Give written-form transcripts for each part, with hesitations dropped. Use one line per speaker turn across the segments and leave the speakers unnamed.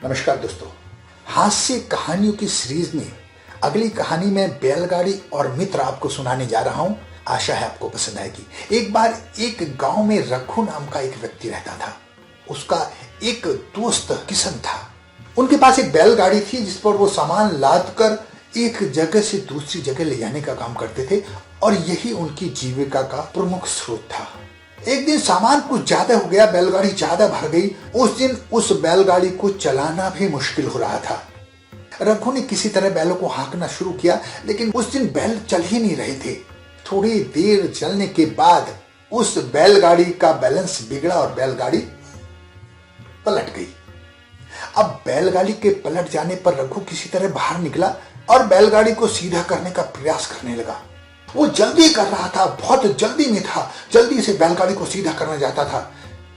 नमस्कार दोस्तों, हास्य कहानियों की सीरीज में अगली कहानी में बैलगाड़ी और मित्र आपको सुनाने जा रहा हूं। आशा है आपको पसंद आएगी। एक बार एक गांव में रघु नाम का एक व्यक्ति रहता था। उसका एक दोस्त किशन था। उनके पास एक बैलगाड़ी थी जिस पर वो सामान लाद कर एक जगह से दूसरी जगह ले जाने का काम करते थे और यही उनकी जीविका का प्रमुख स्रोत था। एक दिन सामान कुछ ज्यादा हो गया, बैलगाड़ी ज्यादा भर गई। उस दिन उस बैलगाड़ी को चलाना भी मुश्किल हो रहा था। रघु ने किसी तरह बैलों को हाँकना शुरू किया, लेकिन उस दिन बैल चल ही नहीं रहे थे। थोड़ी देर चलने के बाद उस बैलगाड़ी का बैलेंस बिगड़ा और बैलगाड़ी पलट गई। अब बैलगाड़ी के पलट जाने पर रघु किसी तरह बाहर निकला और बैलगाड़ी को सीधा करने का प्रयास करने लगा। वो जल्दी कर रहा था, बहुत जल्दी में था, जल्दी से बैलगाड़ी को सीधा करना चाहता था।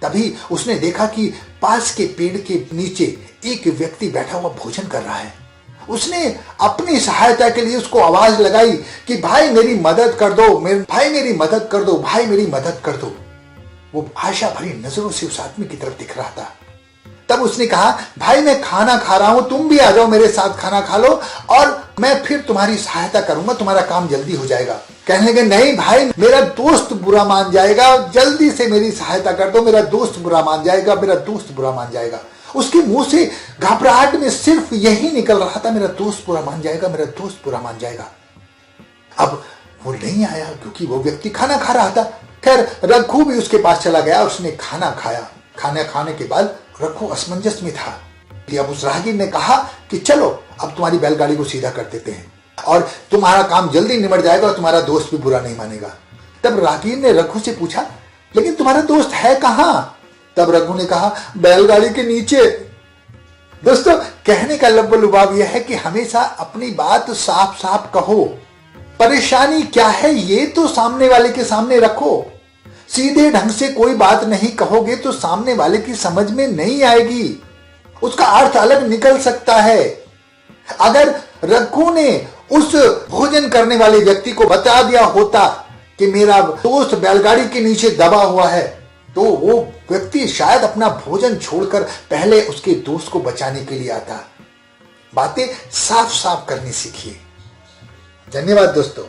तभी उसने देखा कि पास के पेड़ के नीचे एक व्यक्ति बैठा हुआ भोजन कर रहा है। उसने अपनी सहायता के लिए उसको आवाज लगाई कि भाई मेरी मदद कर दो, भाई मेरी मदद कर दो, भाई मेरी मदद कर दो। वो आशा भरी नजरों से उस आदमी की तरफ दिख रहा था। तब उसने कहा, भाई मैं खाना खा रहा हूं, तुम भी आ जाओ मेरे साथ, खाना खा लो और मैं फिर तुम्हारी सहायता करूंगा, तुम्हारा काम जल्दी हो जाएगा। कहने लगे, नहीं भाई मेरा दोस्त बुरा मान जाएगा, जल्दी से मेरी सहायता कर दो, मेरा दोस्त बुरा मान जाएगा, मेरा दोस्त बुरा मान जाएगा। उसके मुंह से घबराहट में सिर्फ यही निकल रहा था, मेरा दोस्त बुरा मान जाएगा, मेरा दोस्त बुरा मान जाएगा। अब वो नहीं आया क्योंकि वो व्यक्ति खाना खा रहा था। खैर रघु भी उसके पास चला गया, उसने खाना खाया। खाना खाने के बाद रघु असमंजस में था। अब उस राहगीर ने कहा कि चलो अब तुम्हारी बैलगाड़ी को सीधा कर देते हैं और तुम्हारा काम जल्दी निमट जाएगा और तुम्हारा दोस्त भी बुरा नहीं मानेगा। तब राहगीर ने रघु से पूछा, लेकिन तुम्हारा दोस्त है कहां? तब रघु ने कहा, बैलगाड़ी के नीचे। दोस्तों, कहने का लुभाव यह है कि हमेशा अपनी बात साफ साफ कहो। परेशानी क्या है ये तो सामने वाले के सामने रखो। सीधे ढंग से कोई बात नहीं कहोगे तो सामने वाले की समझ में नहीं आएगी, उसका अर्थ अलग निकल सकता है। अगर रघु ने उस भोजन करने वाले व्यक्ति को बता दिया होता कि मेरा दोस्त बैलगाड़ी के नीचे दबा हुआ है, तो वो व्यक्ति शायद अपना भोजन छोड़कर पहले उसके दोस्त को बचाने के लिए आता। बातें साफ साफ करनी सीखिए। धन्यवाद दोस्तों।